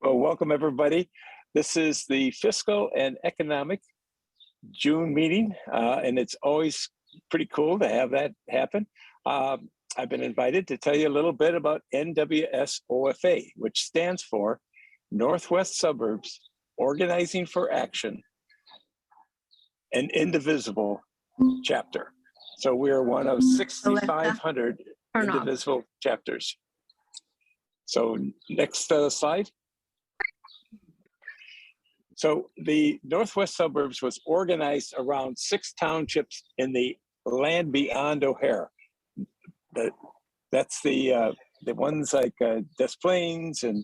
Well, welcome everybody. This is the Fiscal and Economic June meeting, and it's always pretty cool to have that happen. I've been invited to tell you a little bit about NWSOFA, which stands for Northwest Suburbs Organizing for Action, an Indivisible chapter. So we are one of 6,500 indivisible chapters. So next slide. So the Northwest Suburbs was organized around 6 townships in the land beyond O'Hare. That's the ones like Des Plaines and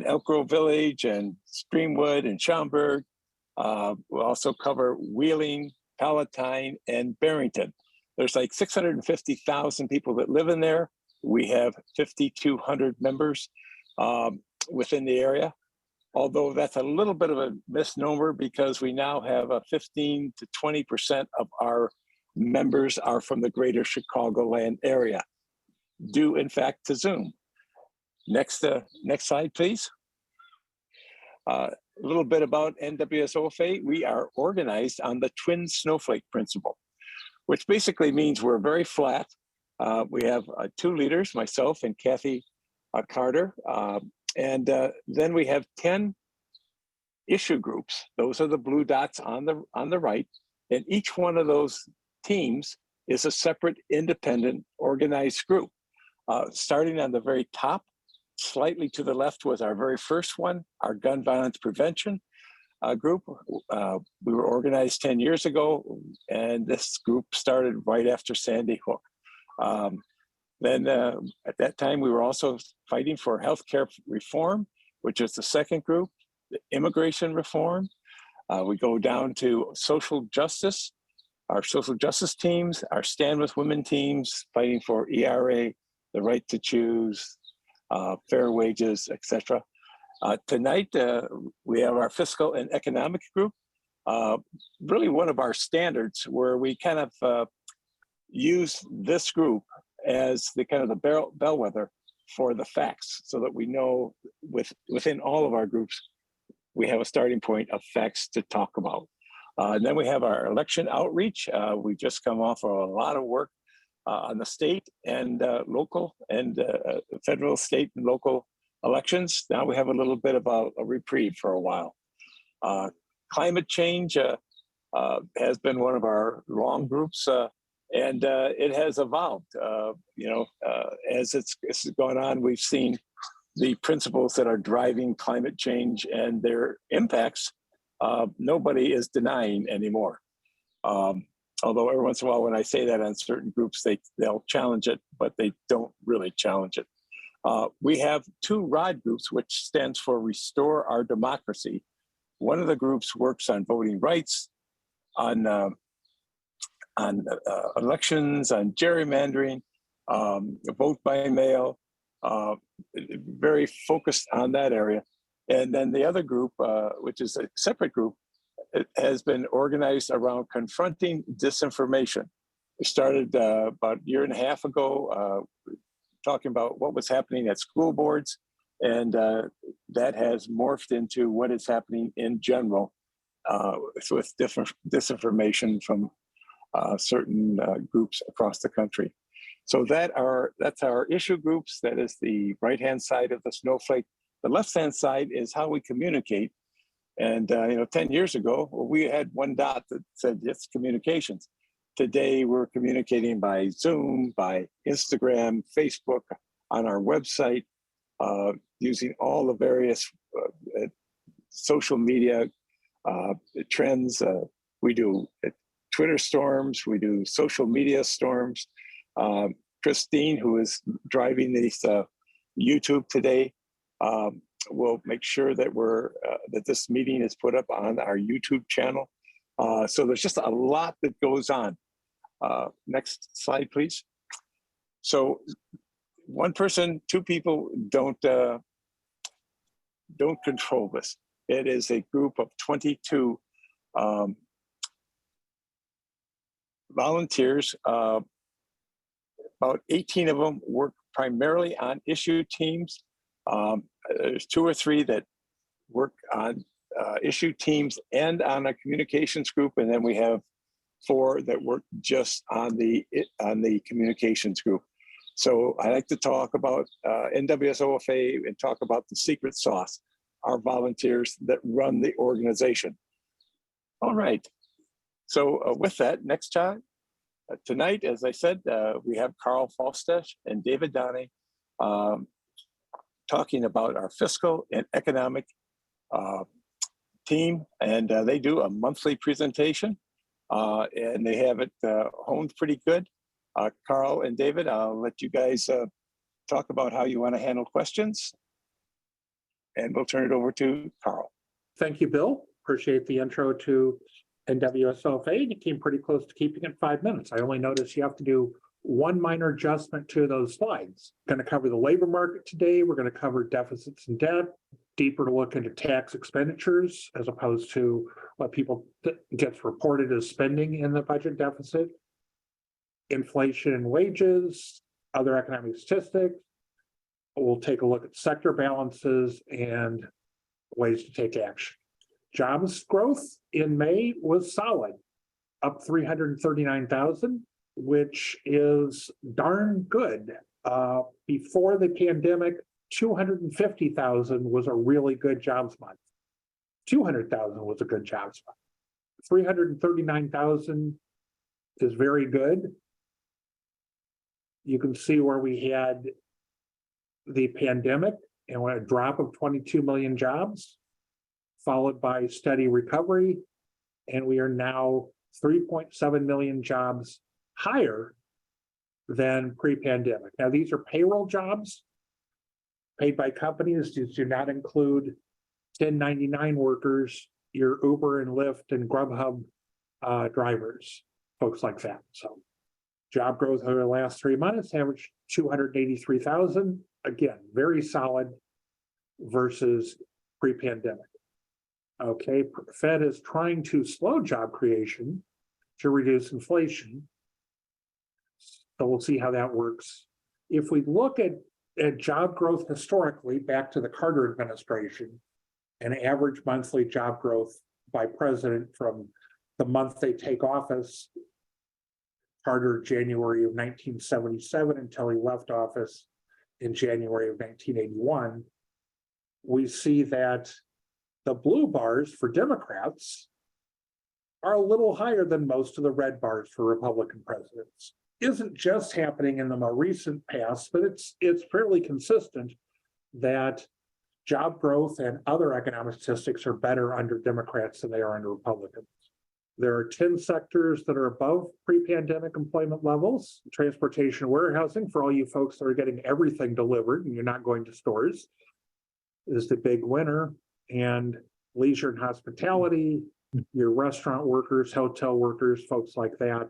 Elk Grove Village and Streamwood and Schaumburg. We'll also cover Wheeling, Palatine, and Barrington. There's like 650,000 people that live in there. We have 5,200 members within the area. Although that's a little bit of a misnomer because we now have 15 to 20% of our members are from the greater Chicagoland area, due in fact to Zoom. Next slide, please. A little bit about NWSOFA. We are organized on the twin snowflake principle, which basically means we're very flat. We have 2 leaders, myself and Kathy Carter. And then we have 10 issue groups. Those are the blue dots on the right. And each one of those teams is a separate independent organized group. Starting on the very top, slightly to the left was our very first one, our gun violence prevention group. We were organized 10 years ago, and this group started right after Sandy Hook. Then at that time, we were also fighting for healthcare reform, which is the second group, the immigration reform. We go down to social justice, our social justice teams, our Stand With Women teams, fighting for ERA, the right to choose, fair wages, etc. Tonight, we have our fiscal and economic group, really one of our standards where we kind of use this group as the kind of the bellwether for the facts, so that we know within all of our groups, we have a starting point of facts to talk about. And then we have our election outreach. We just come off of a lot of work on the state and local and federal, state, and local elections. Now we have a little bit of a reprieve for a while. Climate change has been one of our long groups. And it has evolved, as it's gone on. We've seen the principles that are driving climate change and their impacts. Nobody is denying anymore. Although every once in a while, when I say that on certain groups, they'll challenge it, but they don't really challenge it. We have 2 ROD groups, which stands for Restore Our Democracy. One of the groups works on voting rights, on elections, on gerrymandering, vote by mail, very focused on that area. And then the other group, which is a separate group, it has been organized around confronting disinformation. We started about a year and a half ago, talking about what was happening at school boards, and that has morphed into what is happening in general with different disinformation from certain groups across the country. So that's our issue groups. That is the right-hand side of the snowflake. The left-hand side is how we communicate. And 10 years ago, we had one dot that said it's communications. Today, we're communicating by Zoom, by Instagram, Facebook, on our website, using all the various social media trends. We do Twitter storms, we do social media storms. Christine, who is driving these YouTube today, will make sure that that this meeting is put up on our YouTube channel. So there's just a lot that goes on. Next slide, please. So 1 person, 2 people don't control this. It is a group of 22 volunteers. About 18 of them work primarily on issue teams. There's 2 or 3 that work on issue teams and on a communications group, and then we have 4 that work just on the communications group. So I like to talk about NWSOFA and talk about the secret sauce, our volunteers that run the organization. All right. So with that, next time, tonight, as I said, we have Karl Faulstich and David Doney talking about our fiscal and economic team, and they do a monthly presentation, and they have it honed pretty good. Karl and David, I'll let you guys talk about how you want to handle questions, and we'll turn it over to Karl. Thank you, Bill. Appreciate the intro to NWSOFA. You came pretty close to keeping it 5 minutes. I only noticed you have to do one minor adjustment to those slides. Going to cover the labor market today. We're going to cover deficits and debt, deeper look into tax expenditures as opposed to what people gets reported as spending in the budget deficit, inflation and wages, other economic statistics. We'll take a look at sector balances and ways to take action. Jobs growth in May was solid, up 339,000, which is darn good. Before the pandemic, 250,000 was a really good jobs month. 200,000 was a good jobs month. 339,000 is very good. You can see where we had the pandemic and a drop of 22 million jobs, followed by steady recovery. And we are now 3.7 million jobs higher than pre-pandemic. Now, these are payroll jobs paid by companies. These do not include 1099 workers, your Uber and Lyft and Grubhub drivers, folks like that. So job growth over the last 3 months averaged 283,000. Again, very solid versus pre-pandemic. Okay, Fed is trying to slow job creation to reduce inflation. So we'll see how that works. If we look at job growth historically, back to the Carter administration, an average monthly job growth by president from the month they take office, Carter, January of 1977 until he left office in January of 1981, we see that the blue bars for Democrats are a little higher than most of the red bars for Republican presidents. Isn't just happening in the more recent past, but it's fairly consistent that job growth and other economic statistics are better under Democrats than they are under Republicans. There are 10 sectors that are above pre-pandemic employment levels. Transportation, warehousing, for all you folks that are getting everything delivered and you're not going to stores, is the big winner. And leisure and hospitality, your restaurant workers, hotel workers, folks like that,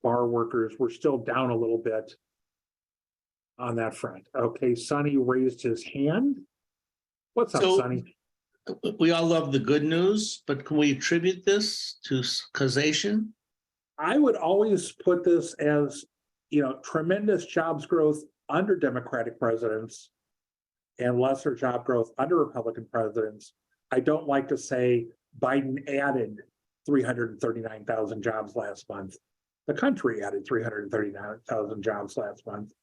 bar workers, we're still down a little bit on that front. Okay, Sonny raised his hand. What's up, Sonny? We all love the good news, but can we attribute this to causation? I would always put this as, tremendous jobs growth under Democratic presidents and lesser job growth under Republican presidents. I don't like to say Biden added 339,000 jobs last month. The country added 339,000 jobs last month.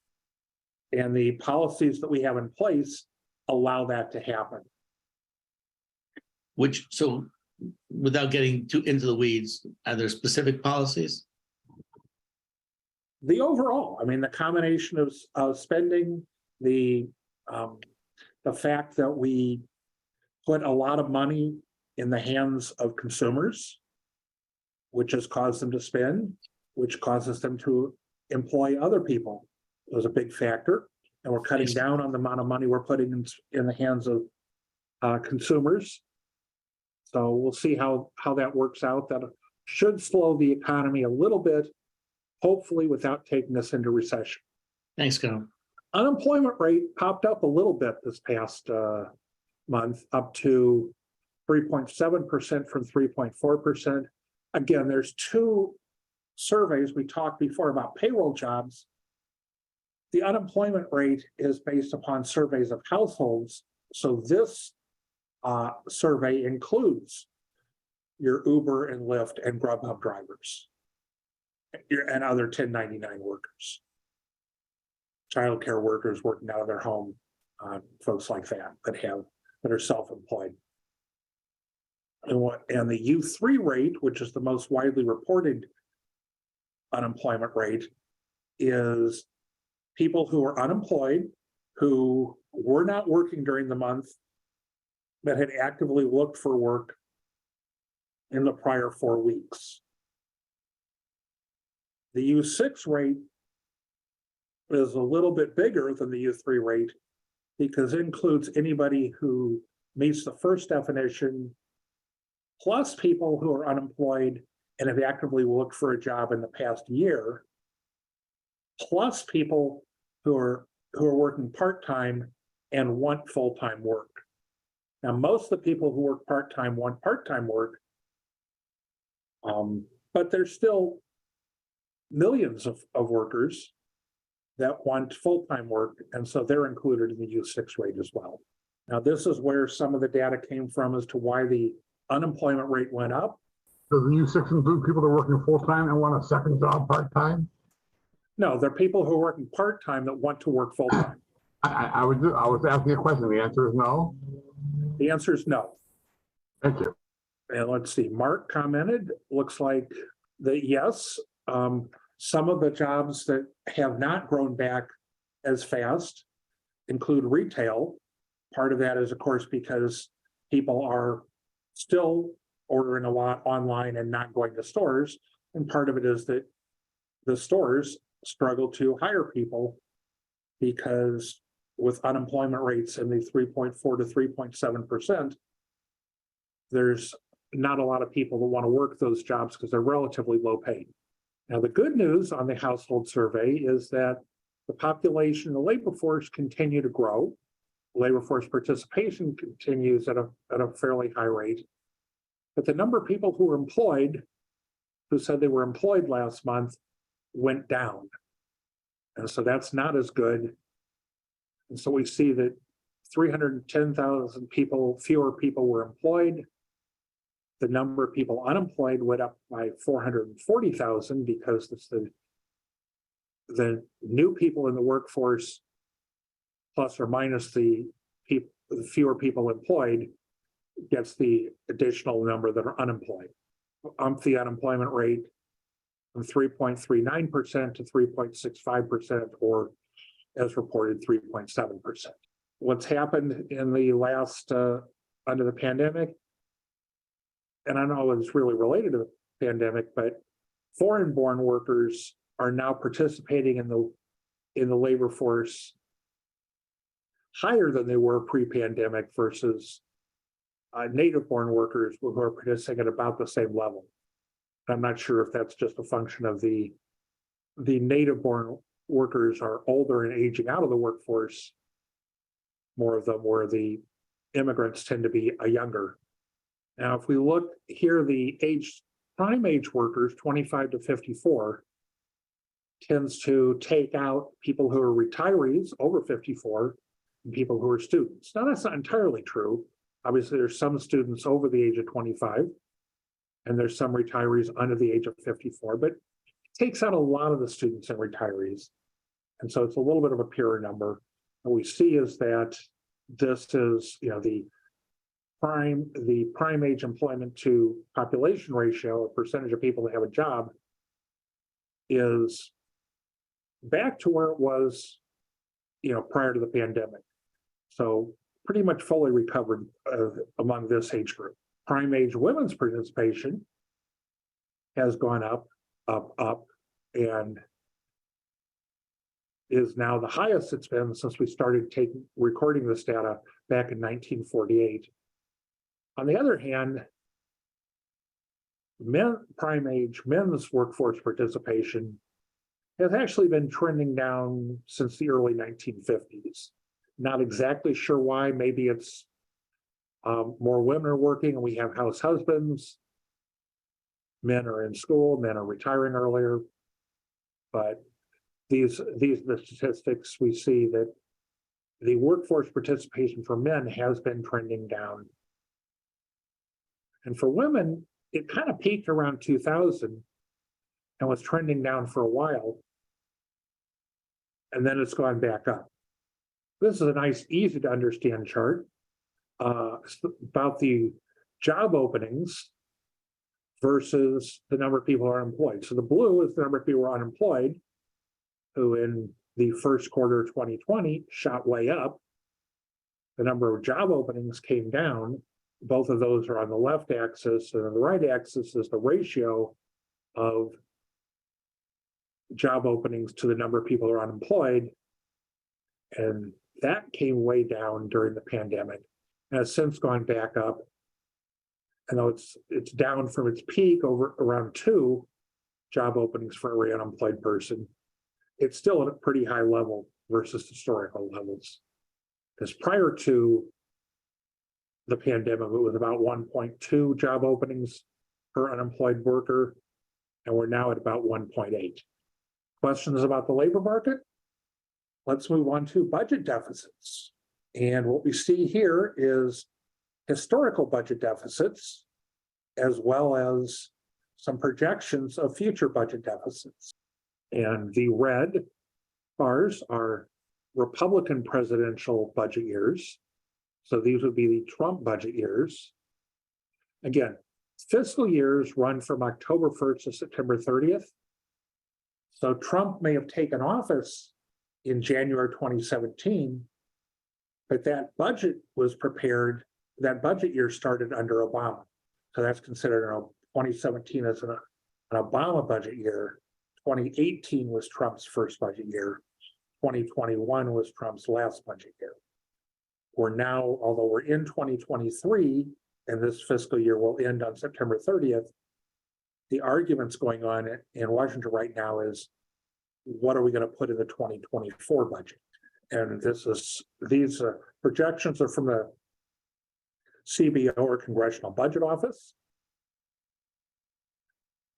And the policies that we have in place allow that to happen. So without getting too into the weeds, are there specific policies? The overall, the combination of spending, the fact that we put a lot of money in the hands of consumers, which has caused them to spend, which causes them to employ other people, was a big factor. And we're cutting down on the amount of money we're putting in the hands of consumers. So we'll see how that works out. That should slow the economy a little bit, hopefully without taking us into recession. Thanks, Karl. Unemployment rate popped up a little bit this past month, up to 3.7% from 3.4%. Again, there's 2 surveys. We talked before about payroll jobs. The unemployment rate is based upon surveys of households. So this survey includes your Uber and Lyft and Grubhub drivers and other 1099 workers, childcare workers working out of their home, folks like that that are self-employed. And the U3 rate, which is the most widely reported unemployment rate, is people who are unemployed, who were not working during the month, that had actively looked for work in the prior 4 weeks. The U6 rate is a little bit bigger than the U3 rate because it includes anybody who meets the first definition, plus people who are unemployed and have actively looked for a job in the past year, plus people who are working part-time and want full-time work. Now, most of the people who work part-time want part-time work, but there's still millions of workers that want full-time work, and so they're included in the U6 rate as well. Now, this is where some of the data came from as to why the unemployment rate went up. Does the U6 include people that are working full-time and want a second job part-time? No, they're people who are working part-time that want to work full-time. I was asking a question. The answer is no. The answer is no. Thank you. And let's see, Mark commented, looks like that yes, some of the jobs that have not grown back as fast include retail. Part of that is, of course, because people are still ordering a lot online and not going to stores. And part of it is that the stores struggle to hire people because with unemployment rates in the 3.4 to 3.7%, there's not a lot of people that want to work those jobs because they're relatively low paid. Now, the good news on the household survey is that the population, the labor force continue to grow. Labor force participation continues at a fairly high rate. But the number of people who were employed, who said they were employed last month, went down. And so that's not as good. And so we see that 310,000 people, fewer people were employed. The number of people unemployed went up by 440,000 because it's the new people in the workforce, plus or minus the fewer people employed, gets the additional number that are unemployed. The unemployment rate from 3.39% to 3.65%, or as reported, 3.7%. What's happened in the last, under the pandemic, and I don't know if it's really related to the pandemic, but foreign-born workers are now participating in the labor force higher than they were pre-pandemic versus native-born workers who are participating at about the same level. I'm not sure if that's just a function of the native-born workers are older and aging out of the workforce, more of them, where the immigrants tend to be younger. Now, if we look here, the prime age workers, 25 to 54, tends to take out people who are retirees over 54 and people who are students. Now, that's not entirely true. Obviously, there's some students over the age of 25, and there's some retirees under the age of 54, but it takes out a lot of the students and retirees. And so it's a little bit of a pure number. What we see is that this is, the prime age employment to population ratio, a percentage of people that have a job, is back to where it was, prior to the pandemic. So pretty much fully recovered among this age group. Prime age women's participation has gone up, and is now the highest it's been since we started recording this data back in 1948. On the other hand, prime age men's workforce participation has actually been trending down since the early 1950s. Not exactly sure why. Maybe it's more women are working and we have house husbands. Men are in school, men are retiring earlier. But these are the statistics we see that the workforce participation for men has been trending down And for women, it kind of peaked around 2000 and was trending down for a while. And then it's gone back up. This is a nice, easy to understand chart about the job openings versus the number of people who are unemployed. So the blue is the number of people who are unemployed, who in the first quarter of 2020 shot way up. The number of job openings came down. Both of those are on the left axis, and on the right axis is the ratio of job openings to the number of people who are unemployed. And that came way down during the pandemic and has since gone back up. And though it's down from its peak over around 2 job openings for every unemployed person, it's still at a pretty high level versus historical levels. Because prior to the pandemic, it was about 1.2 job openings per unemployed worker, and we're now at about 1.8. Questions about the labor market? Let's move on to budget deficits. And what we see here is historical budget deficits, as well as some projections of future budget deficits. And the red bars are Republican presidential budget years. So these would be the Trump budget years. Again, fiscal years run from October 1st to September 30th. So Trump may have taken office in January 2017, but that budget was prepared, that budget year started under Obama. So that's considered 2017 as an Obama budget year. 2018 was Trump's first budget year. 2021 was Trump's last budget year. We're now, although we're in 2023, and this fiscal year will end on September 30th, the arguments going on in Washington right now is, what are we going to put in the 2024 budget? And these projections are from the CBO, or Congressional Budget Office.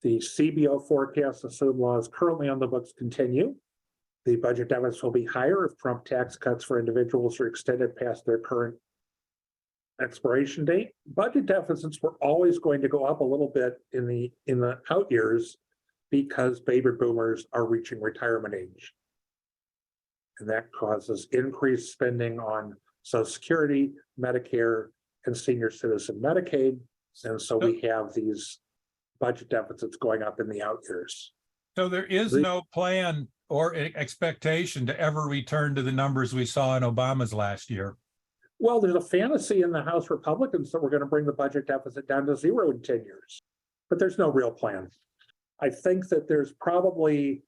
The CBO forecasts assume laws currently on the books continue. The budget deficit will be higher if Trump tax cuts for individuals are extended past their current expiration date. Budget deficits were always going to go up a little bit in the out years because baby boomers are reaching retirement age. And that causes increased spending on Social Security, Medicare, and senior citizen Medicaid. And so we have these budget deficits going up in the out years. So there is no plan or expectation to ever return to the numbers we saw in Obama's last year. Well, there's a fantasy in the House Republicans that we're going to bring the budget deficit down to 0 in 10 years, but there's no real plan. I think that there's probably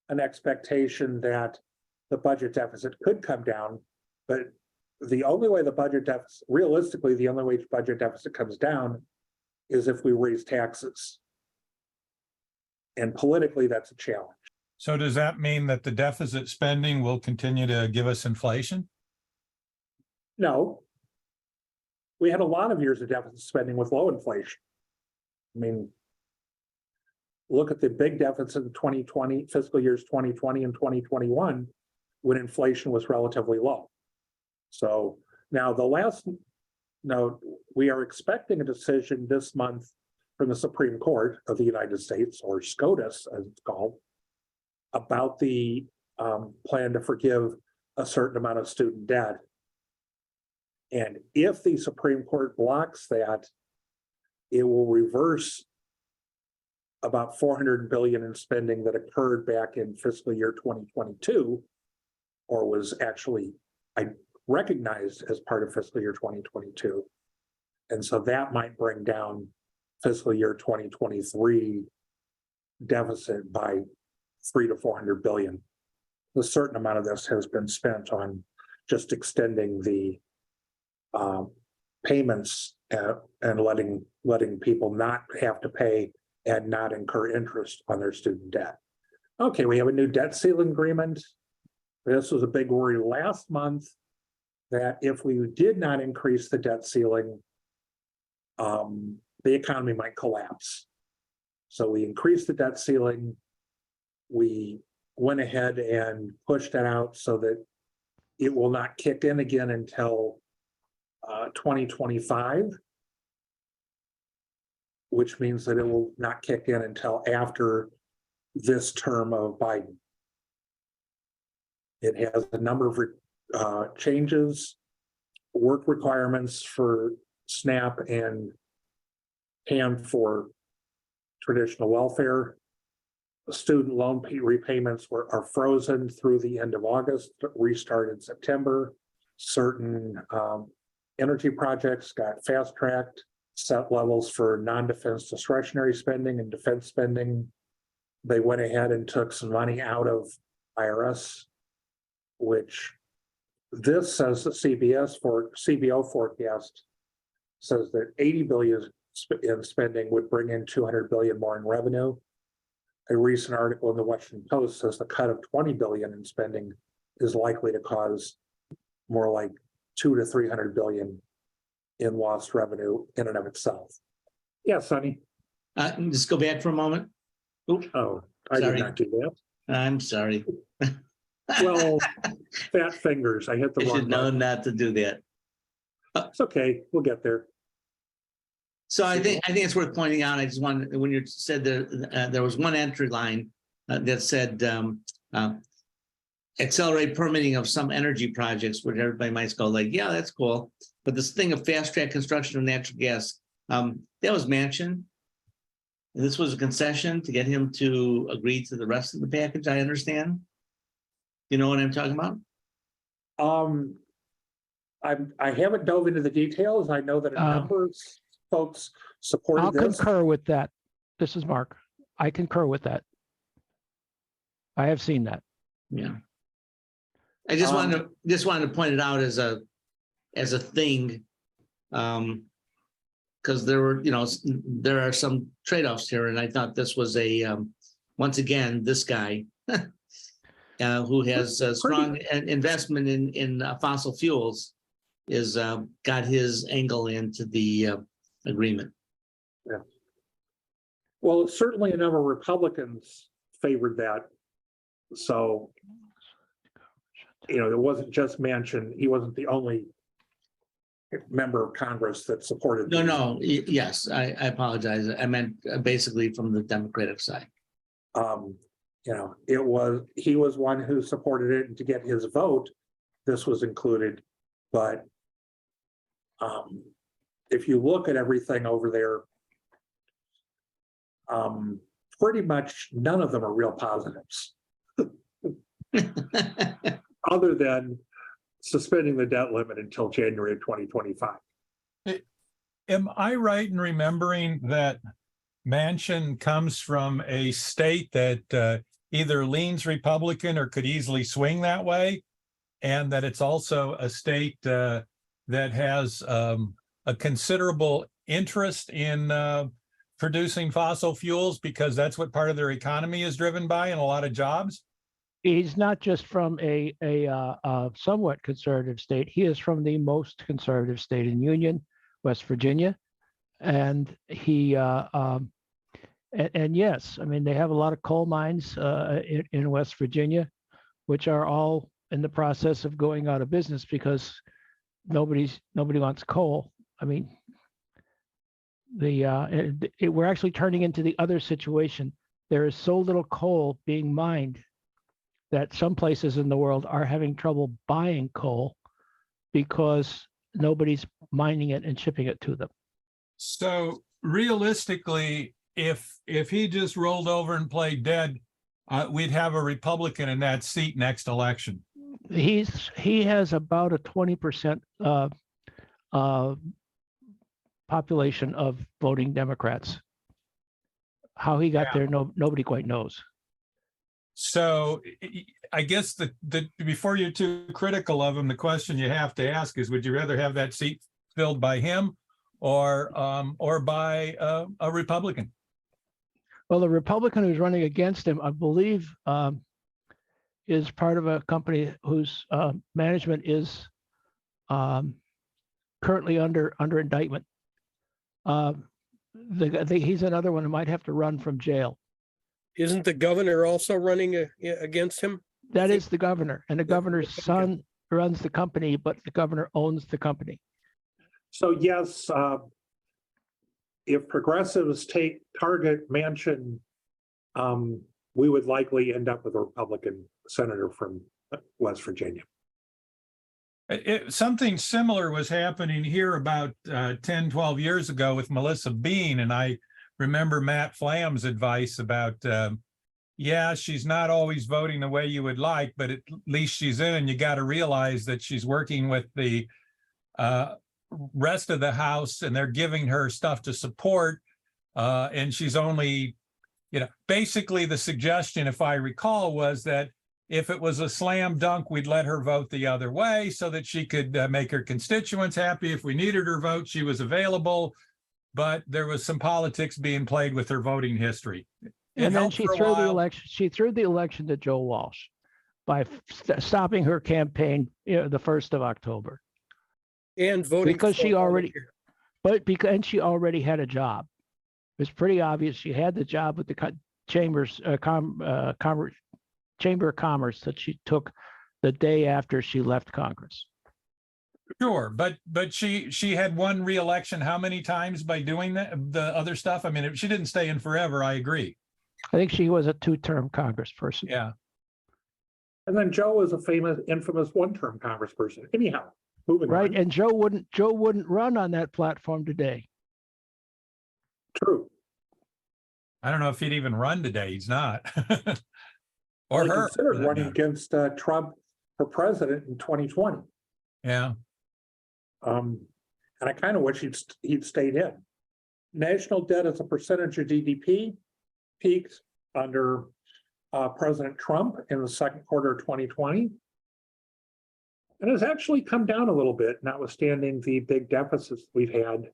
an expectation that the budget deficit could come down, but the only way the budget deficit, realistically, the only way budget deficit comes down is if we raise taxes. And politically, that's a challenge. So does that mean that the deficit spending will continue to give us inflation? No. We had a lot of years of deficit spending with low inflation. I mean, look at the big deficit in 2020, fiscal years 2020 and 2021, when inflation was relatively low. So now we are expecting a decision this month from the Supreme Court of the United States, or SCOTUS as it's called, about the plan to forgive a certain amount of student debt. And if the Supreme Court blocks that, it will reverse about $400 billion in spending that occurred back in fiscal year 2022, or was actually recognized as part of fiscal year 2022. And so that might bring down fiscal year 2023 deficit by $300 to $400 billion. A certain amount of this has been spent on just extending the payments and letting people not have to pay and not incur interest on their student debt. Okay, we have a new debt ceiling agreement. This was a big worry last month that if we did not increase the debt ceiling, the economy might collapse. So we increased the debt ceiling. We went ahead and pushed that out so that it will not kick in again until 2025. which means that it will not kick in until after this term of Biden. It has a number of changes, work requirements for SNAP and for traditional welfare. Student loan repayments are frozen through the end of August, restart in September. Certain energy projects got fast-tracked, set levels for non-defense discretionary spending and defense spending. They went ahead and took some money out of IRS, which this says the CBO forecast says that 80 billion in spending would bring in 200 billion more in revenue. A recent article in the Washington Post says the cut of 20 billion in spending is likely to cause more like 200 to 300 billion in lost revenue in and of itself. Yeah, Sonny. Just go back for a moment. Oop, Oh, I Sorry. did not do that. I'm sorry. Well, fat fingers. I hit the I wrong should know button. not to do that. It's okay. We'll get there. So I think it's worth pointing out. I just wanted, when you said there was one entry line that said accelerate permitting of some energy projects, which everybody might go like, yeah, that's cool. But this thing of fast track construction of natural gas, that was Manchin. This was a concession to get him to agree to the rest of the package. I understand. You know what I'm talking about? I haven't dove into the details. I know that a number of folks supported I'll this. concur with that. This is Mark. I concur with that. I have seen that. Yeah. I just wanted to point it out as a thing. Because there were, there are some trade-offs here, and I thought this was a once again, this guy who has a strong investment in fossil fuels is got his angle into the agreement. Yeah. Well, certainly a number of Republicans favored that. So, it wasn't just Manchin. He wasn't the only member of Congress that supported. Yes, I apologize. I meant basically from the Democratic side. He was one who supported it, and to get his vote, this was included. But if you look at everything over there, pretty much none of them are real positives. Other than suspending the debt limit until January of 2025. Am I right in remembering that Manchin comes from a state that either leans Republican or could easily swing that way? And that it's also a state that has a considerable interest in producing fossil fuels because that's what part of their economy is driven by, and a lot of jobs? He's not just from a somewhat conservative state. He is from the most conservative state in Union, West Virginia. And he, and yes, I mean, they have a lot of coal mines in West Virginia, which are all in the process of going out of business because nobody wants coal. I mean, we're actually turning into the other situation. There is so little coal being mined that some places in the world are having trouble buying coal because nobody's mining it and shipping it to them. So realistically, if he just rolled over and played dead, we'd have a Republican in that seat next election. He has about a 20% population of voting Democrats. How he got there, nobody quite knows. So I guess the before you're too critical of him, the question you have to ask is, would you rather have that seat filled by him or by a Republican? Well, the Republican who's running against him, I believe, is part of a company whose management is currently under indictment. He's another one who might have to run from jail. Isn't the governor also running against him? That is the governor, and the governor's son runs the company, but the governor owns the company. So yes, if progressives target Manchin, we would likely end up with a Republican senator from West Virginia. Something similar was happening here about 10, 12 years ago with Melissa Bean. And I remember Matt Flam's advice about, yeah, she's not always voting the way you would like, but at least she's in, and you got to realize that she's working with the rest of the House and they're giving her stuff to support. And she's only, basically the suggestion, if I recall, was that if it was a slam dunk, we'd let her vote the other way so that she could make her constituents happy. If we needed her vote, she was available, but there was some politics being played with her voting history. And then she threw the election. She threw the election to Joe Walsh by stopping her campaign, the 1st of October. And voting because she already had a job. It was pretty obvious she had the job with the Chamber of Commerce that she took the day after she left Congress. Sure, but she had won re-election how many times by doing the other stuff? I mean, she didn't stay in forever. I agree. I think she was a 2-term congressperson. Yeah. And then Joe was a infamous 1-term congressperson. Anyhow, moving right. on. And Joe wouldn't run on that platform today. True. I don't know if he'd even run today. He's not. Or he her. considered running against Trump for president in 2020. Yeah. And I kind of wish he'd stayed in. National debt as a percentage of GDP peaked under President Trump in the second quarter of 2020. And has actually come down a little bit, notwithstanding the big deficits we've had.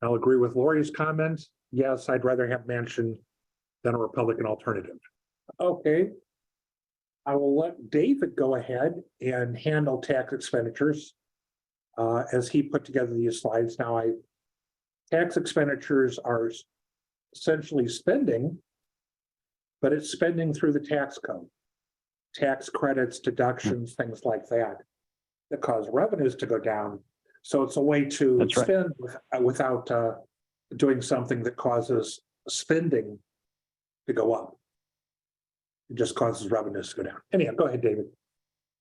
I'll agree with Lori's comments. Yes, I'd rather have Manchin than a Republican alternative. Okay. I will let David go ahead and handle tax expenditures as he put together these slides. Now, tax expenditures are essentially spending, but it's spending through the tax code. Tax credits, deductions, things like that cause revenues to go down. So it's a way to spend without doing something that causes spending to go up. It just causes revenues to go down. Anyhow, go ahead, David.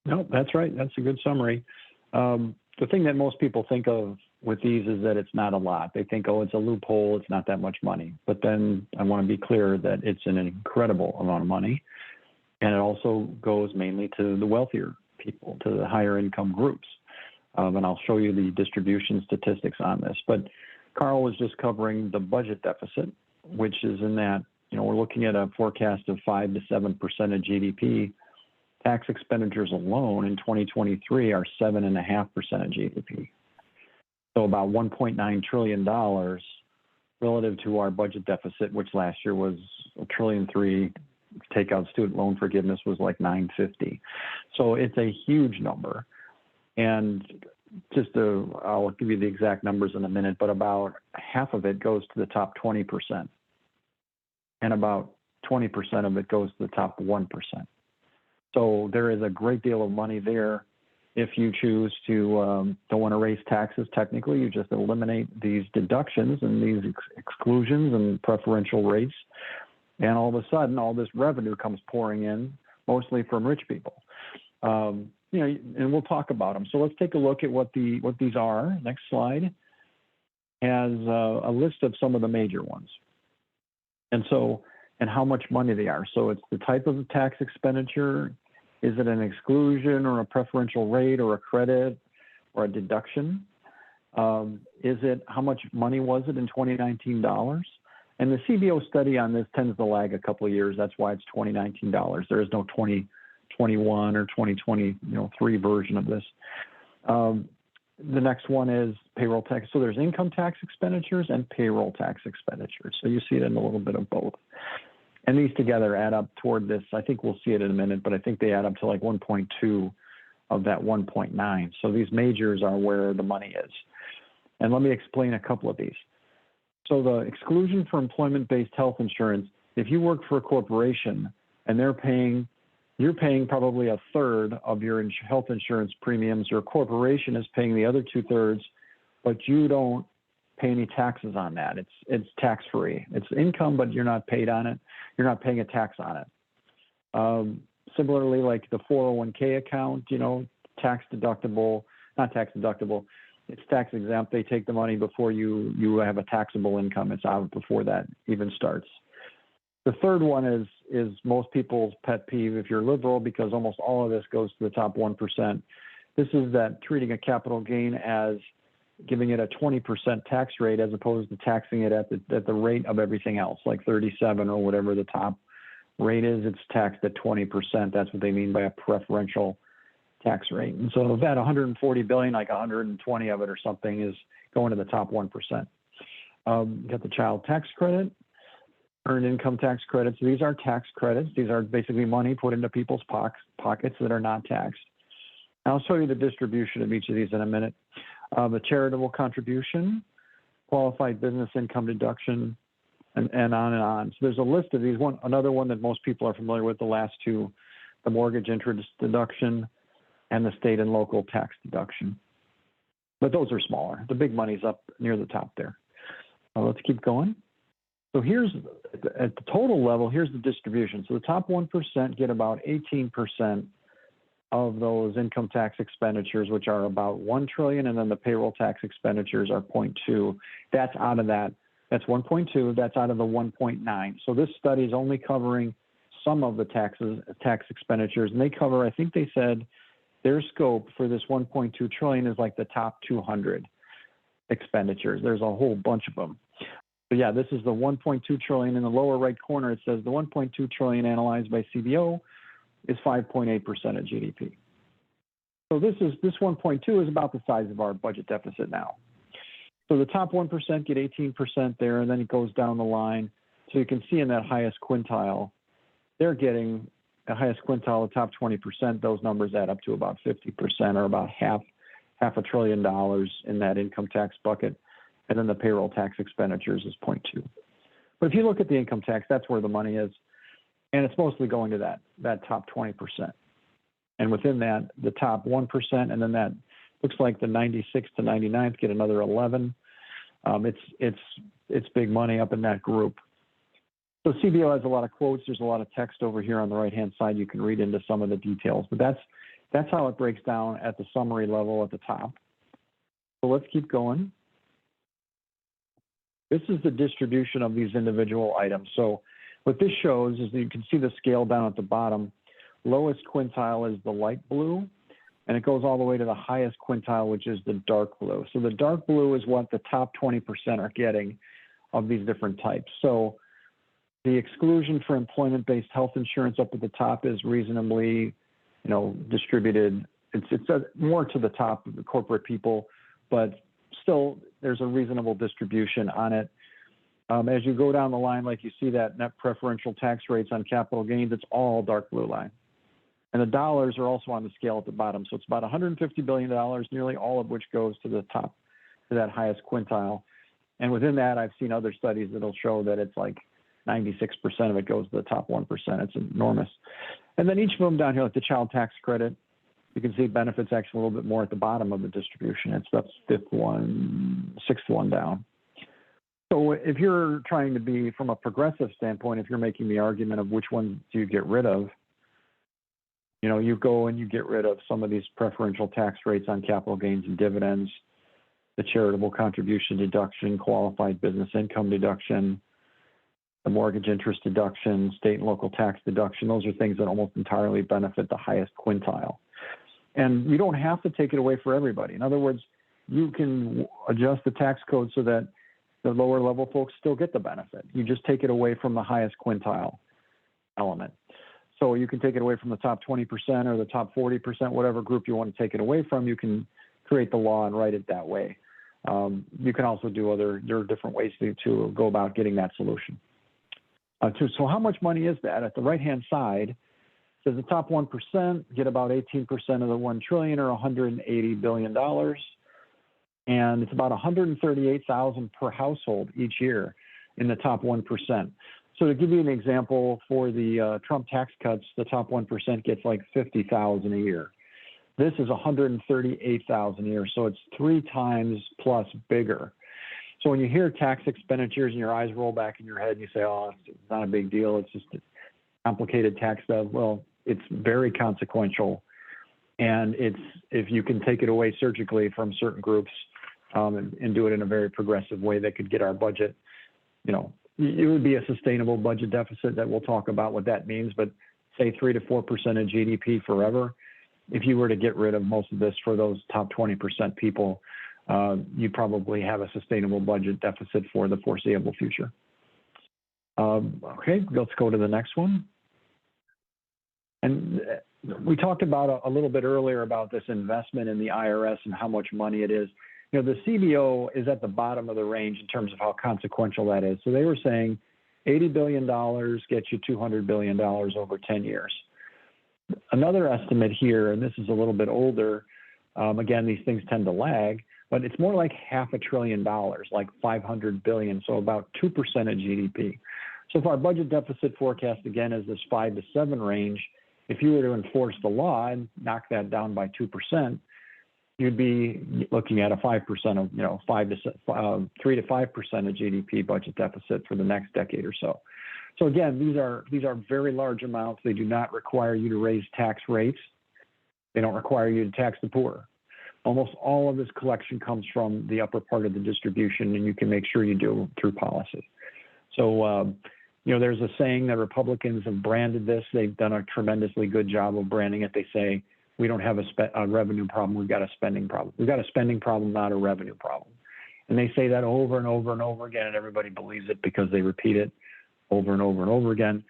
No, that's right. That's a good summary. The thing that most people think of with these is that it's not a lot. They think, oh, it's a loophole. It's not that much money. But then I want to be clear that it's an incredible amount of money. And it also goes mainly to the wealthier people, to the higher income groups. And I'll show you the distribution statistics on this. But Karl was just covering the budget deficit, which is in that, we're looking at a forecast of 5 to 7% of GDP. Tax expenditures alone in 2023 are 7.5% of GDP. So about $1.9 trillion relative to our budget deficit, which last year was $1.3 trillion. Take out student loan forgiveness was like $950. So it's a huge number. And I'll give you the exact numbers in a minute, but about half of it goes to the top 20%. And about 20% of it goes to the top 1%. So there is a great deal of money there. If you choose to don't want to raise taxes, technically, you just eliminate these deductions and these exclusions and preferential rates. And all of a sudden, all this revenue comes pouring in, mostly from rich people. And we'll talk about them. So let's take a look at what these are. Next slide has a list of some of the major ones. And how much money they are. So it's the type of tax expenditure. Is it an exclusion or a preferential rate or a credit or a deduction? Is it, how much money was it in 2019 dollars? And the CBO study on this tends to lag a couple of years. That's why it's 2019 dollars. There is no 2021 or 2023 version of this. The next one is payroll tax. So there's income tax expenditures and payroll tax expenditures. So you see it in a little bit of both. And these together add up toward this. I think we'll see it in a minute, but I think they add up to like 1.2 of that 1.9. So these majors are where the money is. And let me explain a couple of these. So the exclusion for employment-based health insurance, if you work for a corporation and you're paying probably a third of your health insurance premiums, your corporation is paying the other 2/3, but you don't pay any taxes on that. It's tax free. It's income, but you're not paid on it. You're not paying a tax on it. Similarly, like the 401k account, you know, tax deductible, not tax deductible. It's tax exempt. They take the money before you have a taxable income. It's out before that even starts. The third one is most people's pet peeve if you're liberal, because almost all of this goes to the top 1%. This is that treating a capital gain as giving it a 20% tax rate as opposed to taxing it at the rate of everything else, like 37 or whatever the top rate is. It's taxed at 20%. That's what they mean by a preferential tax rate. And so of that 140 billion, like 120 of it or something is going to the top 1%. Got the child tax credit, earned income tax credits. These are tax credits. These are basically money put into people's pockets that are not taxed. I'll show you the distribution of each of these in a minute. The charitable contribution, qualified business income deduction, and on and on. So there's a list of these. Another one that most people are familiar with, the last two, the mortgage interest deduction and the state and local tax deduction. But those are smaller. The big money's up near the top there. Let's keep going. So here's, at the total level, here's the distribution. So the top 1% get about 18% of those income tax expenditures, which are about 1 trillion, and then the payroll tax expenditures are 0.2. That's out of that. That's 1.2. That's out of the 1.9. So this study is only covering some of the tax expenditures, and they cover, I think they said, their scope for this 1.2 trillion is like the top 200 expenditures. There's a whole bunch of them. So yeah, this is the 1.2 trillion. In the lower right corner, it says the 1.2 trillion analyzed by CBO is 5.8% of GDP. So this 1.2 is about the size of our budget deficit now. So the top 1% get 18% there, and then it goes down the line. So you can see in that highest quintile, they're getting the highest quintile, the top 20%. Those numbers add up to about 50%, or about half $1 trillion in that income tax bucket. And then the payroll tax expenditures is 0.2. But if you look at the income tax, that's where the money is. And it's mostly going to that top 20%. And within that, the top 1%, and then that looks like the 96th to 99th get another 11. It's big money up in that group. So CBO has a lot of quotes. There's a lot of text over here on the right-hand side. You can read into some of the details, but that's how it breaks down at the summary level at the top. So let's keep going. This is the distribution of these individual items. So what this shows is that you can see the scale down at the bottom. Lowest quintile is the light blue, and it goes all the way to the highest quintile, which is the dark blue. So the dark blue is what the top 20% are getting of these different types. So the exclusion for employment-based health insurance up at the top is reasonably, distributed. It's more to the top of the corporate people, but still there's a reasonable distribution on it. As you go down the line, like you see that net preferential tax rates on capital gains, it's all dark blue line. And the dollars are also on the scale at the bottom. So it's about $150 billion, nearly all of which goes to the top, to that highest quintile. And within that, I've seen other studies that'll show that it's like 96% of it goes to the top 1%. It's enormous. And then each of them down here, like the child tax credit, you can see benefits actually a little bit more at the bottom of the distribution. It's the sixth one down. So if you're trying to be, from a progressive standpoint, if you're making the argument of which ones do you get rid of, you go and you get rid of some of these preferential tax rates on capital gains and dividends, the charitable contribution deduction, qualified business income deduction, the mortgage interest deduction, state and local tax deduction. Those are things that almost entirely benefit the highest quintile. And you don't have to take it away for everybody. In other words, you can adjust the tax code so that the lower level folks still get the benefit. You just take it away from the highest quintile element. So you can take it away from the top 20% or the top 40%, whatever group you want to take it away from. You can create the law and write it that way. You can also do there are different ways to go about getting that solution. So how much money is that? At the right-hand side, says the top 1% get about 18% of the 1 trillion or $180 billion. And it's about 138,000 per household each year in the top 1%. So to give you an example, for the Trump tax cuts, the top 1% gets like 50,000 a year. This is 138,000 a year, so it's 3 times plus bigger. So when you hear tax expenditures and your eyes roll back in your head and you say, oh, it's not a big deal, it's just complicated tax stuff. Well, it's very consequential. And if you can take it away surgically from certain groups and do it in a very progressive way that could get our budget, it would be a sustainable budget deficit that we'll talk about what that means, but say 3 to 4% of GDP forever. If you were to get rid of most of this for those top 20% people, you probably have a sustainable budget deficit for the foreseeable future. Okay, let's go to the next one. And we talked about a little bit earlier about this investment in the IRS and how much money it is. The CBO is at the bottom of the range in terms of how consequential that is. So they were saying $80 billion gets you $200 billion over 10 years. Another estimate here, and this is a little bit older, again, these things tend to lag, but it's more like $500 billion, like 500 billion, so about 2% of GDP. So if our budget deficit forecast, again, is this 5 to 7 range, if you were to enforce the law and knock that down by 2%, you'd be looking at a 5% of, 3 to 5% of GDP budget deficit for the next decade or so. So again, these are very large amounts. They do not require you to raise tax rates. They don't require you to tax the poor. Almost all of this collection comes from the upper part of the distribution, and you can make sure you do it through policy. So, there's a saying that Republicans have branded this. They've done a tremendously good job of branding it. They say, we don't have a revenue problem, we've got a spending problem. We've got a spending problem, not a revenue problem. And they say that over and over and over again, and everybody believes it because they repeat it over and over and over again.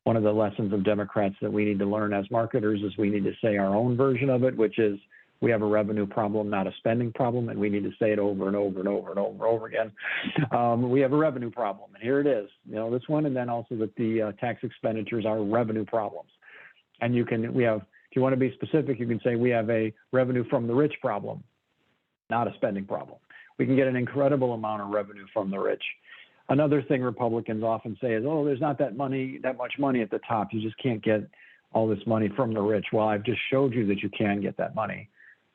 One of the lessons of Democrats that we need to learn as marketers is we need to say our own version of it, which is we have a revenue problem, not a spending problem, and we need to say it over and over and over and over and over again. We have a revenue problem, and here it is. This one, and then also that the tax expenditures are revenue problems. And if you want to be specific, you can say we have a revenue from the rich problem, not a spending problem. We can get an incredible amount of revenue from the rich. Another thing Republicans often say is, oh, there's not that much money at the top. You just can't get all this money from the rich. Well, I've just showed you that you can get that money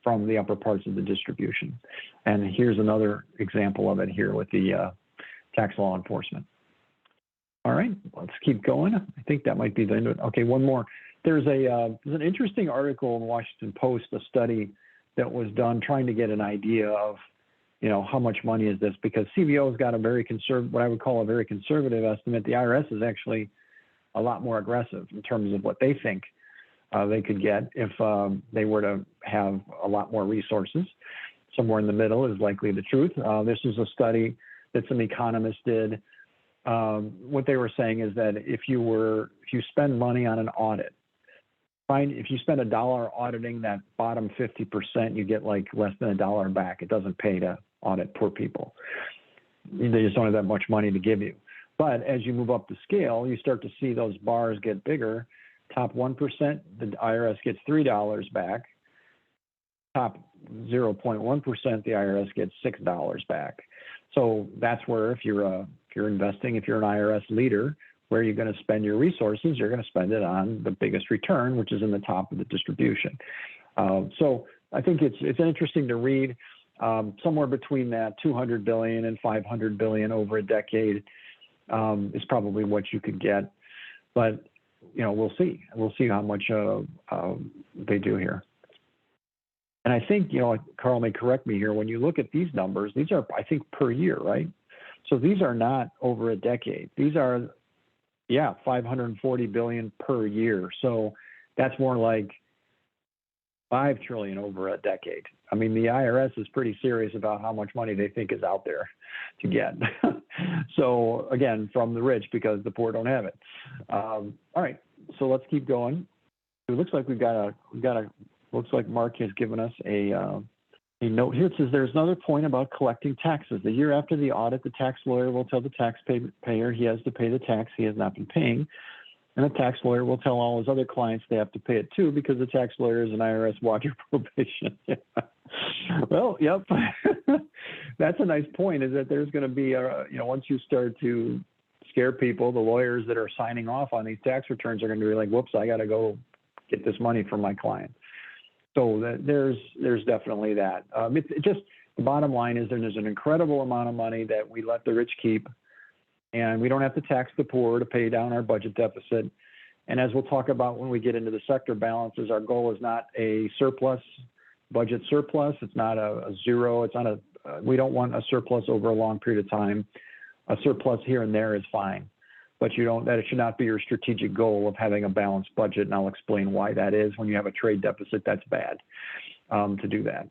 from the upper parts of the distribution. And here's another example of it here with the tax law enforcement. All right, let's keep going. I think that might be the end of it. Okay, one more. There's an interesting article in Washington Post, a study that was done trying to get an idea of, how much money is this? Because CBO's got a very what I would call a very conservative estimate. The IRS is actually a lot more aggressive in terms of what they think they could get if they were to have a lot more resources. Somewhere in the middle is likely the truth. This is a study that some economists did. What they were saying is that if you spend money on an audit, if you spend $1 auditing that bottom 50%, you get like less than $1 back. It doesn't pay to audit poor people. They just don't have that much money to give you. But as you move up the scale, you start to see those bars get bigger. Top 1%, the IRS gets $3 back. Top 0.1%, the IRS gets $6 back. So that's where if you're investing, if you're an IRS leader, where you're going to spend your resources, you're going to spend it on the biggest return, which is in the top of the distribution. So I think it's interesting to read. Somewhere between that 200 billion and 500 billion over a decade is probably what you could get. But we'll see. We'll see how much they do here. And I think, Karl may correct me here, when you look at these numbers, these are, I think, per year, right? So these are not over a decade. These are, 540 billion per year. So that's more like 5 trillion over a decade. I mean, the IRS is pretty serious about how much money they think is out there to get. So again, from the rich, because the poor don't have it. All right, so let's keep going. It looks like looks like Mark has given us a note here. It says there's another point about collecting taxes. The year after the audit, the tax lawyer will tell the taxpayer he has to pay the tax he has not been paying. And the tax lawyer will tell all his other clients they have to pay it too, because the tax lawyer is an IRS watcher probation. Well, yep. That's a nice point, is that there's going to be, once you start to scare people, the lawyers that are signing off on these tax returns are going to be like, whoops, I got to go get this money from my client. So there's definitely that. It's just the bottom line is there's an incredible amount of money that we let the rich keep, and we don't have to tax the poor to pay down our budget deficit. And as we'll talk about when we get into the sector balances, our goal is not a surplus, budget surplus. It's not a zero. It's not we don't want a surplus over a long period of time. A surplus here and there is fine, but that it should not be your strategic goal of having a balanced budget. And I'll explain why that is. When you have a trade deficit, that's bad to do that.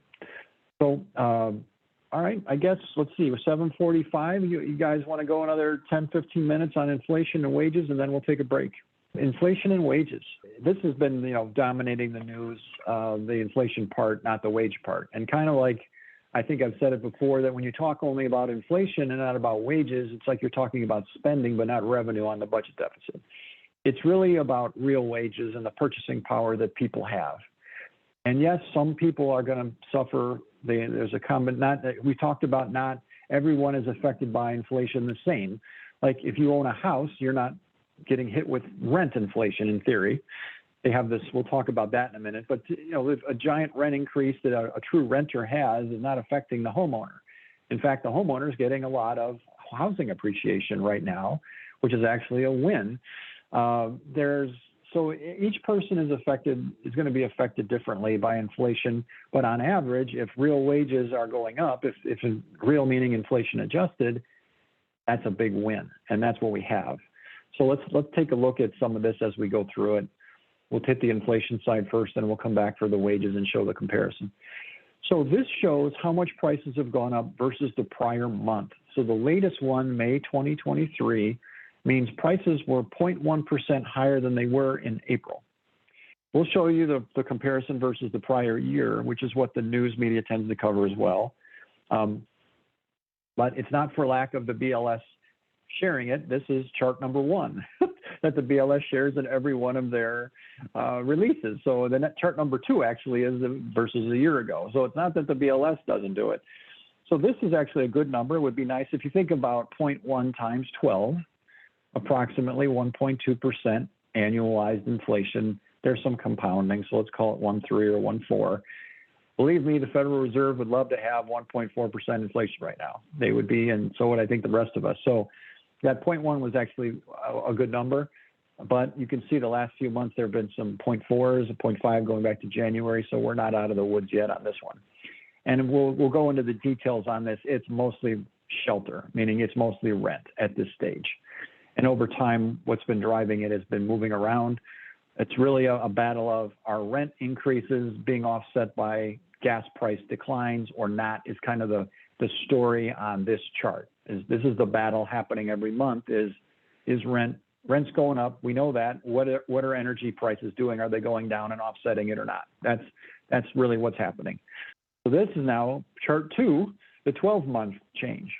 So, all right, I guess, let's see, with 7:45, you guys want to go another 10, 15 minutes on inflation and wages, and then we'll take a break. Inflation and wages. This has been, dominating the news, the inflation part, not the wage part. And kind of like, I think I've said it before, that when you talk only about inflation and not about wages, it's like you're talking about spending, but not revenue on the budget deficit. It's really about real wages and the purchasing power that people have. And yes, some people are going to suffer. There's a common, we talked about, not everyone is affected by inflation the same. Like if you own a house, you're not getting hit with rent inflation in theory. They have this, we'll talk about that in a minute, but a giant rent increase that a true renter has is not affecting the homeowner. In fact, the homeowner is getting a lot of housing appreciation right now, which is actually a win. So each person is going to be affected differently by inflation, but on average, if real wages are going up, if real meaning inflation adjusted, that's a big win, and that's what we have. So let's take a look at some of this as we go through it. We'll hit the inflation side first, and we'll come back for the wages and show the comparison. So this shows how much prices have gone up versus the prior month. So the latest one, May 2023, means prices were 0.1% higher than they were in April. We'll show you the comparison versus the prior year, which is what the news media tends to cover as well. But it's not for lack of the BLS sharing it. This is chart number 1 that the BLS shares in every one of their releases. So the chart number 2 actually is versus a year ago. So it's not that the BLS doesn't do it. So this is actually a good number. It would be nice if you think about 0.1 times 12, approximately 1.2% annualized inflation. There's some compounding, so let's call it 1.3 or 1.4. Believe me, the Federal Reserve would love to have 1.4% inflation right now. They would be, and so would I think the rest of us. So that 0.1 was actually a good number, but you can see the last few months there have been some 0.4s, a 0.5 going back to January, so we're not out of the woods yet on this one. And we'll go into the details on this. It's mostly shelter, meaning it's mostly rent at this stage. And over time, what's been driving it has been moving around. It's really a battle of our rent increases being offset by gas price declines or not is kind of the story on this chart. This is the battle happening every month is rent's going up. We know that. What are energy prices doing? Are they going down and offsetting it or not? That's really what's happening. So this is now chart 2, the 12-month change.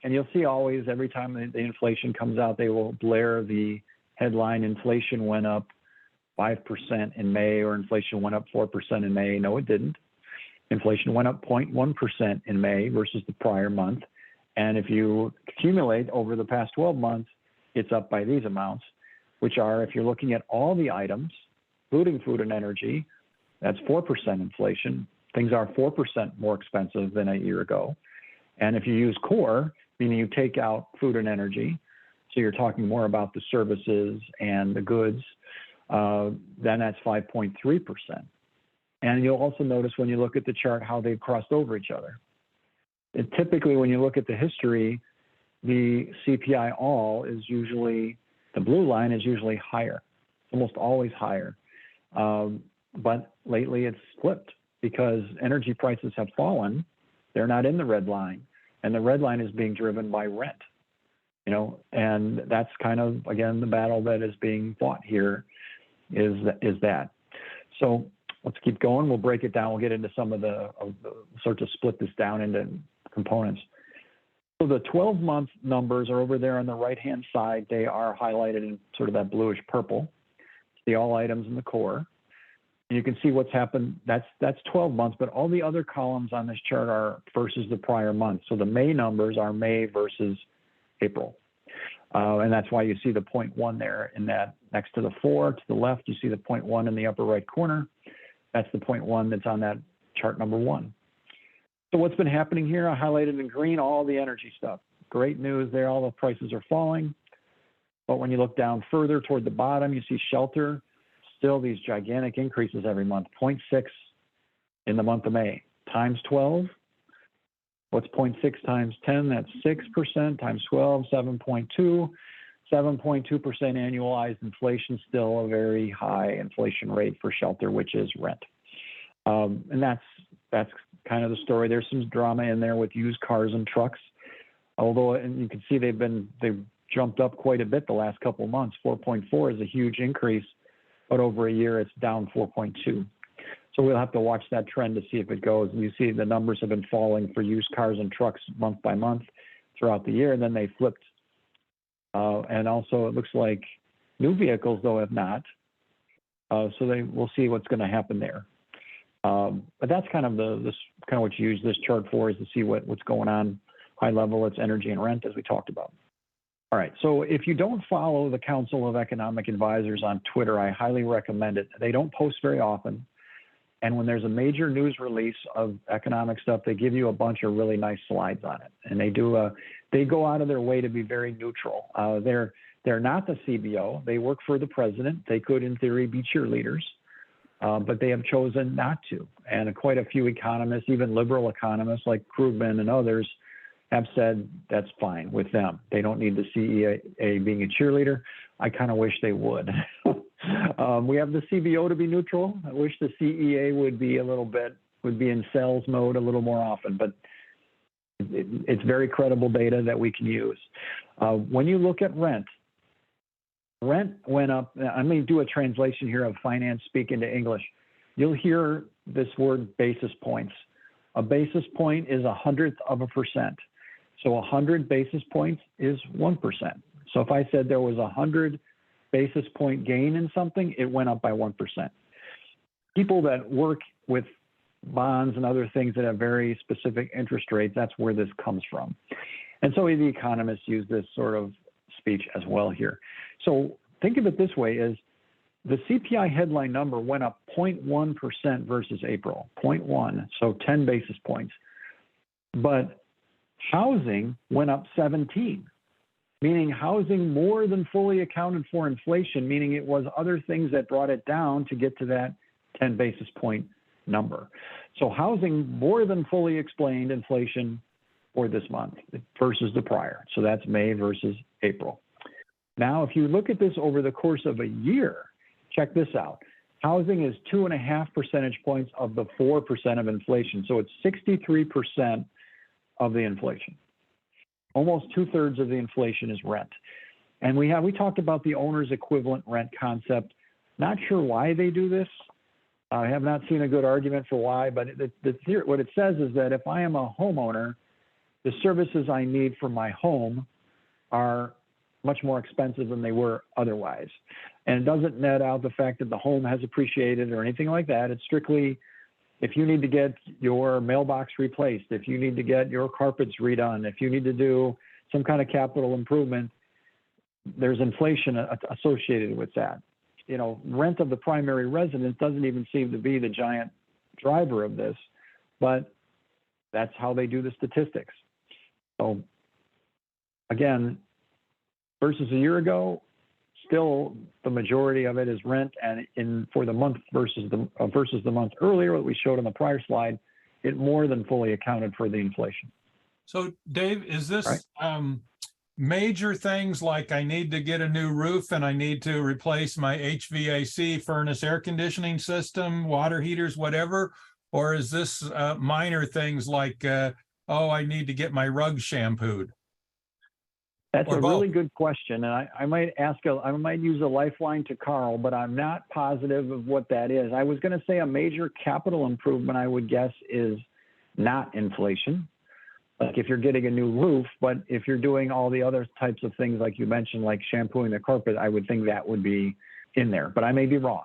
And you'll see always every time the inflation comes out, they will blare the headline, inflation went up 5% in May, or inflation went up 4% in May. No, it didn't. Inflation went up 0.1% in May versus the prior month. And if you accumulate over the past 12 months, it's up by these amounts, which are, if you're looking at all the items, including food and energy, that's 4% inflation. Things are 4% more expensive than a year ago. And if you use core, meaning you take out food and energy, so you're talking more about the services and the goods, then that's 5.3%. And you'll also notice when you look at the chart how they've crossed over each other. And typically, when you look at the history, the CPI all is usually, the blue line is usually higher, almost always higher. But lately it's flipped because energy prices have fallen. They're not in the red line. And the red line is being driven by rent, and that's kind of, again, the battle that is being fought here is that. So let's keep going. We'll break it down. We'll get into some of the sort of split this down into components. So the 12-month numbers are over there on the right-hand side. They are highlighted in sort of that bluish purple, the all items in the core. And you can see what's happened. That's 12 months, but all the other columns on this chart are versus the prior month. So the May numbers are May versus April. And that's why you see the 0.1 there in that next to the 4 to the left, you see the 0.1 in the upper right corner. That's the 0.1 that's on that chart number 1. So what's been happening here? I highlighted in green all the energy stuff. Great news there. All the prices are falling. But when you look down further toward the bottom, you see shelter. Still these gigantic increases every month. 0.6 in the month of May. Times 12. What's 0.6 times 10? That's 6%. Times 12, 7.2. 7.2% annualized inflation, still a very high inflation rate for shelter, which is rent. And that's kind of the story. There's some drama in there with used cars and trucks. Although, and you can see they've jumped up quite a bit the last couple of months. 4.4 is a huge increase, but over a year it's down 4.2. So we'll have to watch that trend to see if it goes. And you see the numbers have been falling for used cars and trucks month by month throughout the year, and then they flipped. And also it looks like new vehicles, though, have not. So we'll see what's going to happen there. But that's kind of what you use this chart for, is to see what's going on. High level, it's energy and rent, as we talked about. All right, so if you don't follow the Council of Economic Advisors on Twitter, I highly recommend it. They don't post very often. And when there's a major news release of economic stuff, they give you a bunch of really nice slides on it. And they go out of their way to be very neutral. They're not the CBO. They work for the president. They could, in theory, be cheerleaders, but they have chosen not to. And quite a few economists, even liberal economists like Krugman and others, have said that's fine with them. They don't need the CEA being a cheerleader. I kind of wish they would. We have the CBO to be neutral. I wish the CEA would be in sales mode a little more often, but it's very credible data that we can use. When you look at rent went up. I'm going to do a translation here of finance speak into English. You'll hear this word basis points. A basis point is 1/100 of a percent. So 100 basis points is 1%. So if I said there was 100 basis point gain in something, it went up by 1%. People that work with bonds and other things that have very specific interest rates, that's where this comes from. And so the economists use this sort of speech as well here. So think of it this way, is the CPI headline number went up 0.1% versus April, 0.1, so 10 basis points. But housing went up 17, meaning housing more than fully accounted for inflation, meaning it was other things that brought it down to get to that 10 basis point number. So housing more than fully explained inflation for this month versus the prior. So that's May versus April. Now, if you look at this over the course of a year, check this out. Housing is 2.5 percentage points of the 4% of inflation. So it's 63% of the inflation. Almost 2/3 of the inflation is rent. And we talked about the owner's equivalent rent concept. Not sure why they do this. I have not seen a good argument for why, but what it says is that if I am a homeowner, the services I need for my home are much more expensive than they were otherwise. And it doesn't net out the fact that the home has appreciated or anything like that. It's strictly, if you need to get your mailbox replaced, if you need to get your carpets redone, if you need to do some kind of capital improvement, there's inflation associated with that. You know, rent of the primary residence doesn't even seem to be the giant driver of this, but that's how they do the statistics. So again, versus a year ago, still the majority of it is rent, and for the month versus the month earlier, what we showed on the prior slide, it more than fully accounted for the inflation. So Dave, is this Right. Major things like I need to get a new roof and I need to replace my HVAC, furnace, air conditioning system, water heaters, whatever? Or is this minor things like, I need to get my rug shampooed? That's Or a both? really good question, and I might use a lifeline to Karl, but I'm not positive of what that is. I was going to say a major capital improvement, I would guess, is not inflation. Like if you're getting a new roof, but if you're doing all the other types of things like you mentioned, like shampooing the carpet, I would think that would be in there, but I may be wrong.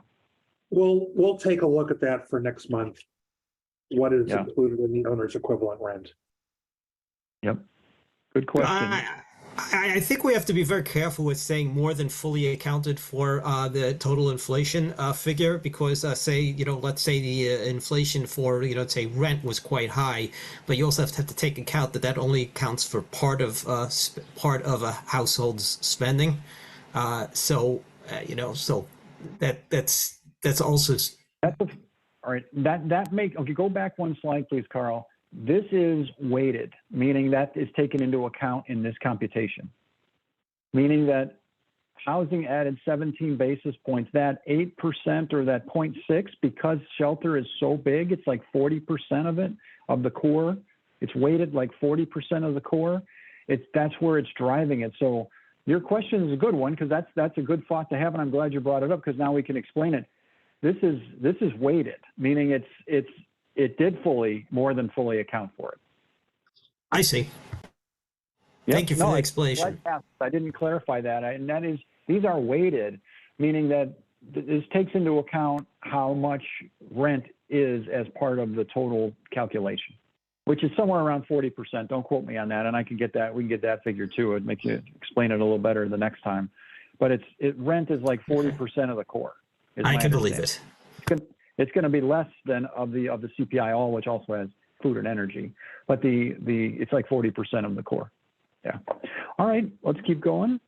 We'll take a look at that for next month. What is Yeah. included in the owner's equivalent rent? Yep. Good question. I think we have to be very careful with saying more than fully accounted for the total inflation figure, because say, let's say the inflation for, say rent was quite high, but you also have to take account that that only accounts for part of a household's spending. So that's also. All right, okay, go back one slide, please, Karl. This is weighted, meaning that is taken into account in this computation. Meaning that housing added 17 basis points, that 8% or that 0.6, because shelter is so big, it's like 40% of it, of the core. It's weighted like 40% of the core. That's where it's driving it. So your question is a good one, because that's a good thought to have, and I'm glad you brought it up, because now we can explain it. This is weighted, meaning it did more than fully account for it. I see. Yep. Thank you for the explanation. I didn't clarify that. And that is, these are weighted, meaning that this takes into account how much rent is as part of the total calculation, which is somewhere around 40%. Don't quote me on that. And I can get that. We can get that figure too. It makes you explain it a little better the next time. But rent is like 40% of the core. I can believe it. It's going to be less than of the CPI all, which also has food and energy, but it's like 40% of the core. Yeah. All right, let's keep going.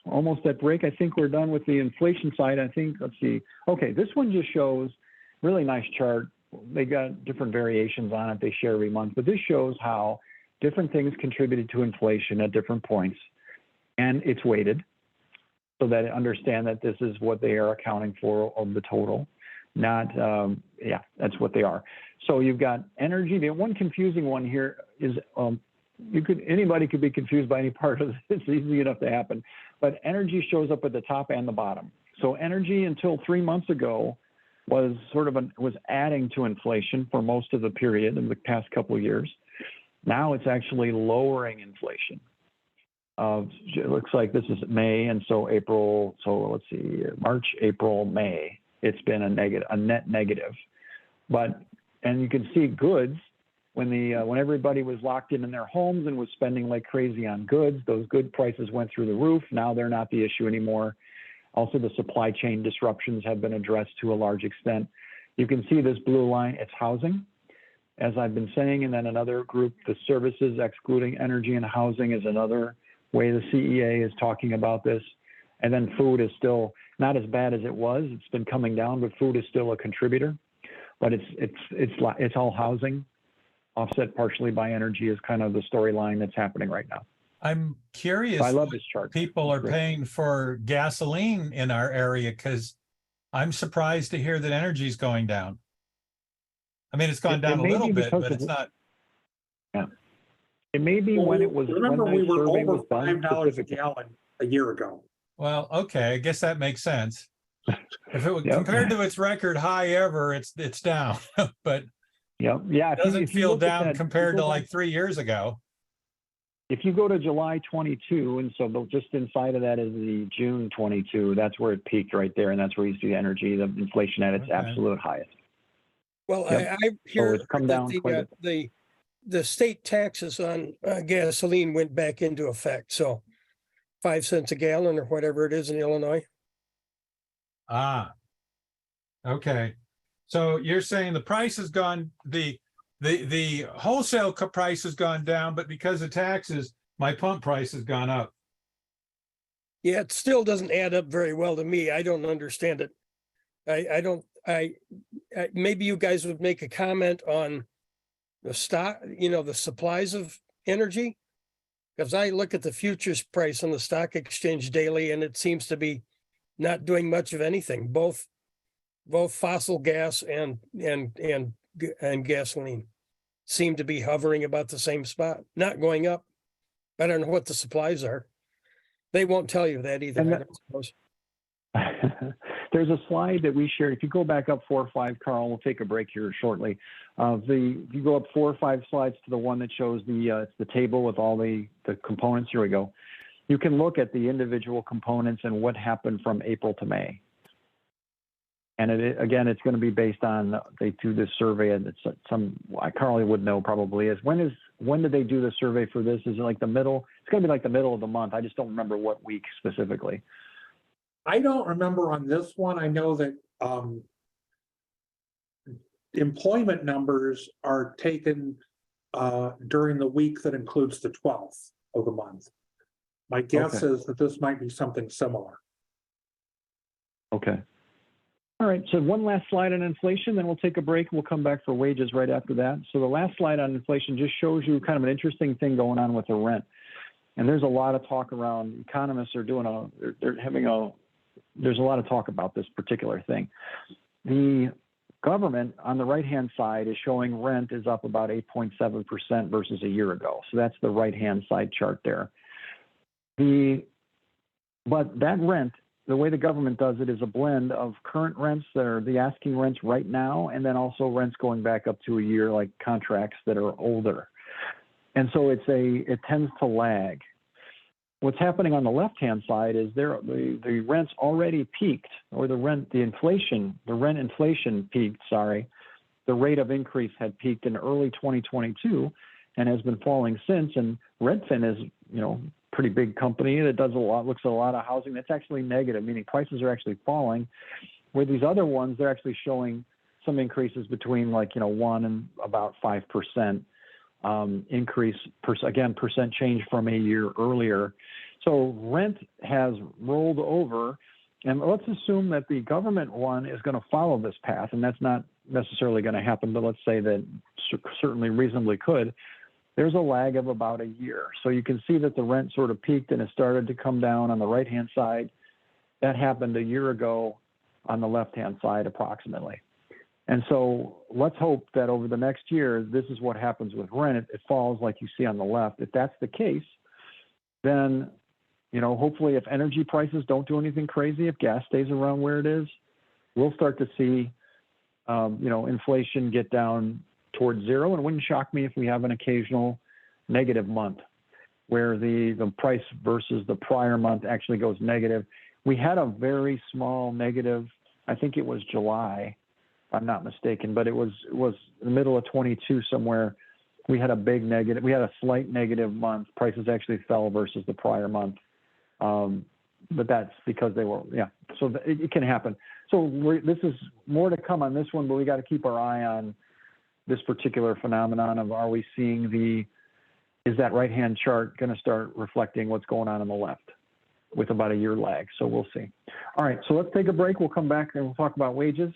Almost at break. I think we're done with the inflation side. Let's see. Okay, this one just shows really nice chart. They got different variations on it. They share every month, but this shows how different things contributed to inflation at different points, and it's weighted so that I understand that this is what they are accounting for of the total. Not, that's what they are. So you've got energy. The one confusing one here is anybody could be confused by any part of this. It's easy enough to happen. But energy shows up at the top and the bottom. So energy until 3 months ago was was adding to inflation for most of the period in the past couple of years. Now it's actually lowering inflation. It looks like this is May, and so April. So let's see, March, April, May. It's been a net negative. And you can see goods, when everybody was locked in their homes and was spending like crazy on goods, those good prices went through the roof. Now they're not the issue anymore. Also, the supply chain disruptions have been addressed to a large extent. You can see this blue line, it's housing, as I've been saying, and then another group, the services excluding energy and housing, is another way the CEA is talking about this. And then food is still not as bad as it was. It's been coming down, but food is still a contributor. But it's all housing, offset partially by energy, is kind of the storyline that's happening right now. I'm curious. I love this chart. People are paying for gasoline in our area, because I'm surprised to hear that energy is going down. I mean, it's gone down a little bit, but it's not. Yeah. It may be when it was. Remember, we were over $5 a gallon gallon a year ago. Well, okay, I guess that makes sense. If it was compared to its record high ever, it's down, but yeah, it doesn't feel down compared to like 3 years ago. If you go to July 22, and so just inside of that is the June 22, that's where it peaked right there, and that's where you see energy, the inflation at its absolute highest. Well, Yep. I hear it's come down quite the state taxes on gasoline went back into effect. So 5 cents a gallon or whatever it is in Illinois. Ah, okay. So you're saying the price has gone, the wholesale price has gone down, but because of taxes, my pump price has gone up. Yeah, it still doesn't add up very well to me. I don't understand it. Maybe you guys would make a comment on the stock, the supplies of energy. Because I look at the futures price on the stock exchange daily, and it seems to be not doing much of anything. Both fossil gas and gasoline seem to be hovering about the same spot, not going up. I don't know what the supplies are. They won't tell you that either, I don't suppose. There's a slide that we shared. If you go back up 4 or 5, Karl, we'll take a break here shortly. If you go up 4 or 5 slides to the one that shows it's the table with all the components. Here we go. You can look at the individual components and what happened from April to May. And again, it's going to be based on, they do this survey, and it's Karl would know probably, is when is when did they do the survey for this? Is it like the middle? It's going to be like the middle of the month. I just don't remember what week specifically. I don't remember on this one. I know that employment numbers are taken during the week that includes the 12th of the month. My guess is that this might be something similar. Okay. All right, so one last slide on inflation, then we'll take a break. We'll come back for wages right after that. So the last slide on inflation just shows you kind of an interesting thing going on with the rent. And there's a lot of talk around, economists are doing there's a lot of talk about this particular thing. The government on the right-hand side is showing rent is up about 8.7% versus a year ago. So that's the right-hand side chart there. But that rent, the way the government does it is a blend of current rents that are the asking rents right now, and then also rents going back up to a year, like contracts that are older. And so it tends to lag. What's happening on the left-hand side is the rents already peaked, or the rent inflation peaked, sorry. The rate of increase had peaked in early 2022 and has been falling since. And Redfin is, pretty big company that looks at a lot of housing. That's actually negative, meaning prices are actually falling. Where these other ones, they're actually showing some increases between 1 and about 5% increase, percent change from a year earlier. So rent has rolled over, and let's assume that the government one is going to follow this path, and that's not necessarily going to happen, but let's say that certainly reasonably could. There's a lag of about a year. So you can see that the rent sort of peaked and it started to come down on the right-hand side. That happened a year ago on the left-hand side approximately. And so let's hope that over the next year, this is what happens with rent. It falls like you see on the left. If that's the case, then, hopefully if energy prices don't do anything crazy, if gas stays around where it is, we'll start to see, inflation get down towards zero. And it wouldn't shock me if we have an occasional negative month where the price versus the prior month actually goes negative. We had a very small negative, I think it was July, if I'm not mistaken, but it was in the middle of 22 somewhere. We had a big negative. We had a slight negative month. Prices actually fell versus the prior month. But that's because they were, so it can happen. So this is more to come on this one, but we got to keep our eye on this particular phenomenon of, are we seeing is that right-hand chart going to start reflecting what's going on the left with about a year lag? So we'll see. All right, so let's take a break. We'll come back and we'll talk about wages.